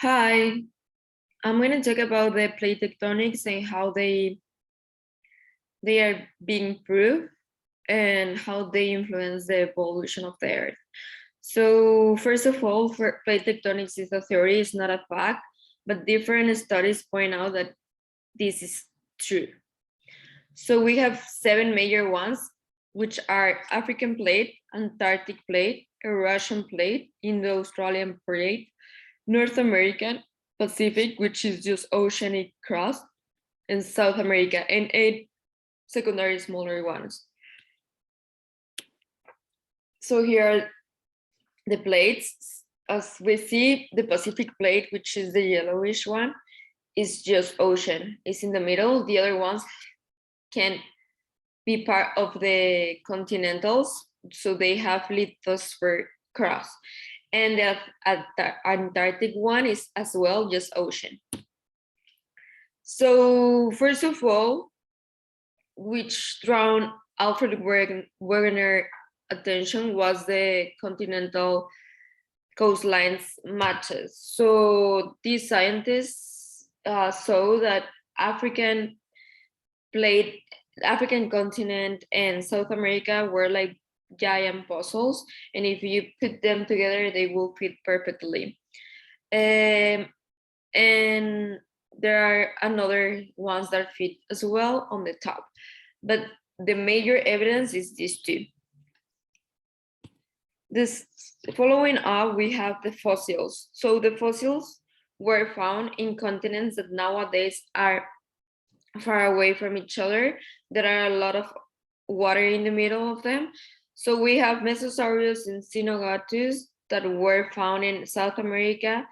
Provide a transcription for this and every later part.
Hi, I'm going to talk about the plate tectonics and how they are being proved and how they influence the evolution of the Earth. So first of all, for plate tectonics is a theory, it's not a fact, but different studies point out that this is true. So we have 7 major ones, which are African plate, Antarctic plate, Eurasian plate, Indo-Australian plate, North American, Pacific, which is just oceanic crust, and South America, and 8 secondary smaller ones. So here are the plates. As we see, the Pacific plate, which is the yellowish one, is just ocean. It's in the middle. The other ones can be part of the continentals, so they have lithosphere crust. And the Antarctic one is as well just ocean. So first of all, which drawn Alfred Wegener attention was the continental coastlines matches. So these scientists saw that African plate, African continent and South America were like giant puzzles, and if you put them together, they will fit perfectly. And there are another ones that fit as well on the top, but the major evidence is these two. This following up, we have the fossils. So the fossils were found in continents that nowadays are far away from each other. There are a lot of water in the middle of them. So we have Mesosaurus and Cynogatus that were found in South America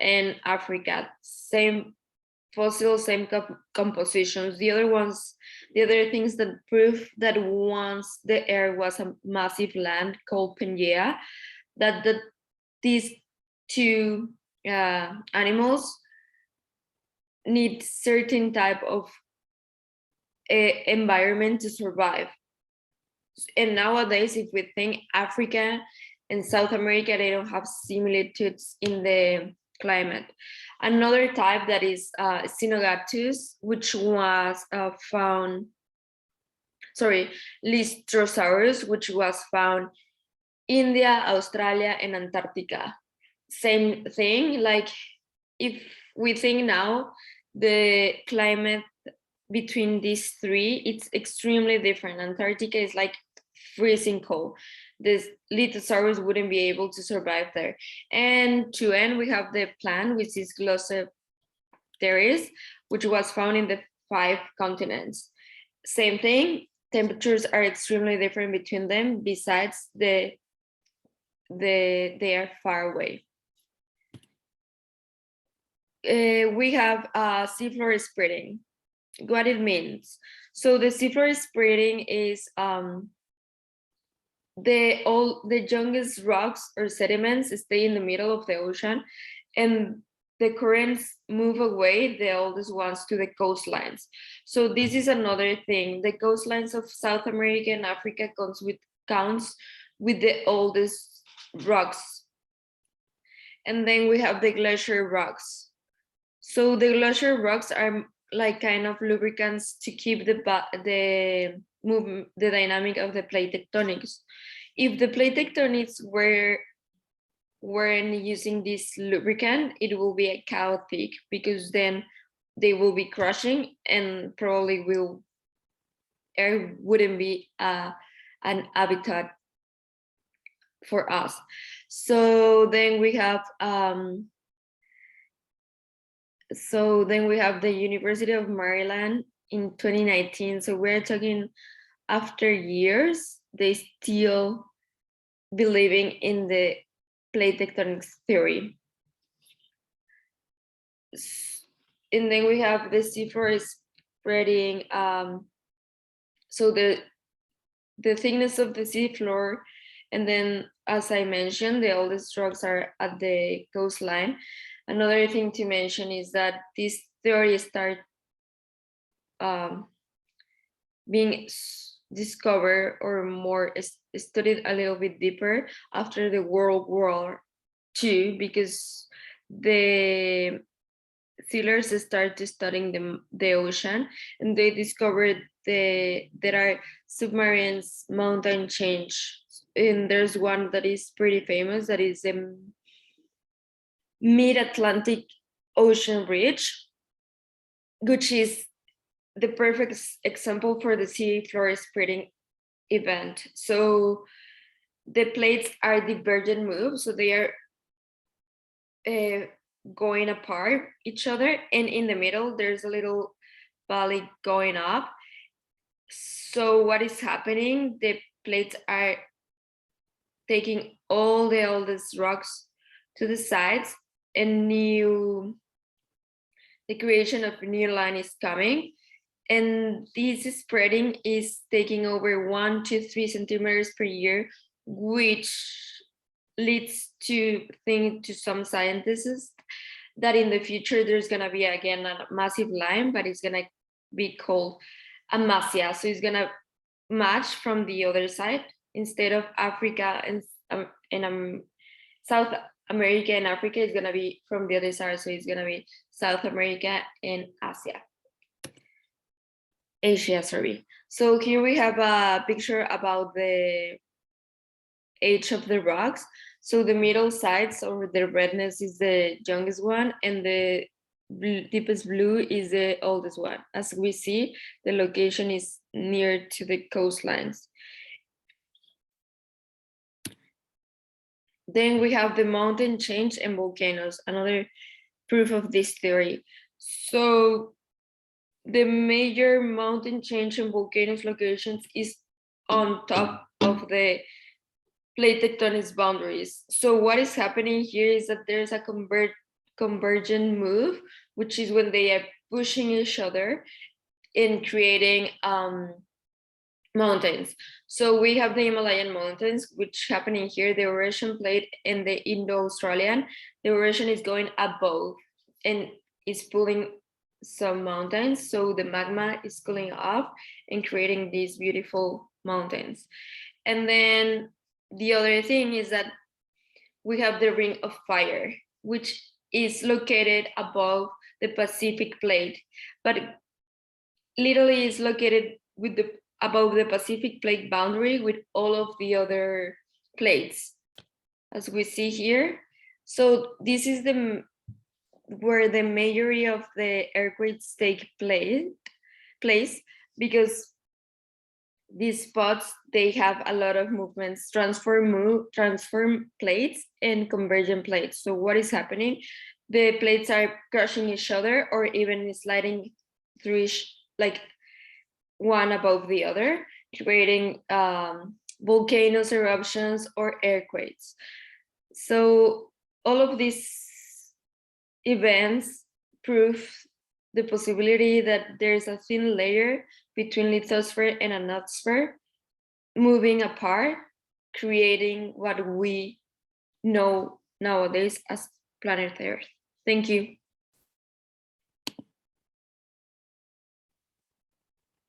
and Africa. Same fossils, same compositions. The other things that prove that once the Earth was a massive land called Pangea, that these two animals need certain type of environment to survive. And nowadays, if we think Africa and South America, they don't have similitudes in the climate. Another type that is Cynogatus, which was found, Lystrosaurus, which was found India, Australia, and Antarctica. Same thing, like if we think now, the climate between these three, it's extremely different. Antarctica is like freezing cold. This Lithosaurus wouldn't be able to survive there. And to end, we have the plant, which is Glossopteris, which was found in the 5 continents. Same thing, temperatures are extremely different between them, besides they are far away. We have seafloor spreading. What it means. So the seafloor spreading is the youngest rocks or sediments stay in the middle of the ocean, and the currents move away the oldest ones to the coastlines. So this is another thing. The coastlines of South America and Africa counts with the oldest rocks. And then we have the glacier rocks. So the glacier rocks are like kind of lubricants to keep the dynamic of the plate tectonics. If the plate tectonics weren't using this lubricant, it will be a chaotic, because then they will be crushing and probably air wouldn't be an habitat for us. So then we have the University of Maryland in 2019. So we're talking after years, they still believing in the plate tectonics theory. And then we have the seafloor spreading. So the thickness of the seafloor, and then as I mentioned, the oldest rocks are at the coastline. Another thing to mention is that this theory started being discovered or more studied a little bit deeper after the World War II, because the sailors started studying the ocean, and they discovered there are submarines mountain change, and there's one that is pretty famous, that is the mid-Atlantic Ocean Ridge, which is the perfect example for the sea floor spreading event. So the plates are divergent moves, so they are going apart each other, and in the middle there's a little valley going up. So what is happening? The plates are taking all the oldest rocks to the sides, and the creation of a new line is coming, and this spreading is taking over 1 to 3 centimeters per year, which leads to think to some scientists that in the future there's going to be again a massive line, but it's going to be called a masia. So it's going to match from the other side, instead of Africa and South America and Africa is going to be from the other side. So it's going to be South America and Asia, sorry. So here we have a picture about the age of the rocks. So the middle sides, or the redness, is the youngest one, and the deepest blue is the oldest one. As we see, the location is near to the coastlines. Then we have the mountain change and volcanoes, another proof of this theory. So the major mountain change and volcanoes locations is on top of the plate tectonics boundaries. So what is happening here is that there's a convergent move, which is when they are pushing each other in creating mountains. So we have the Himalayan mountains, which happening here, the Eurasian plate and the Indo-Australian. The Eurasian is going above and is pulling some mountains. So the magma is cooling off and creating these beautiful mountains. And then the other thing is that we have the Ring of Fire, which is located above the Pacific plate, but literally is located with above the Pacific plate boundary with all of the other plates, as we see here. So this is where the majority of the earthquakes take place, because these spots, they have a lot of movements, transform plates and convergent plates. So what is happening? The plates are crushing each other, or even sliding through like one above the other, creating volcanoes, eruptions, or earthquakes. So all of these events prove the possibility that there's a thin layer between lithosphere and ionosphere moving apart, creating what we know nowadays as planet Earth. Thank you.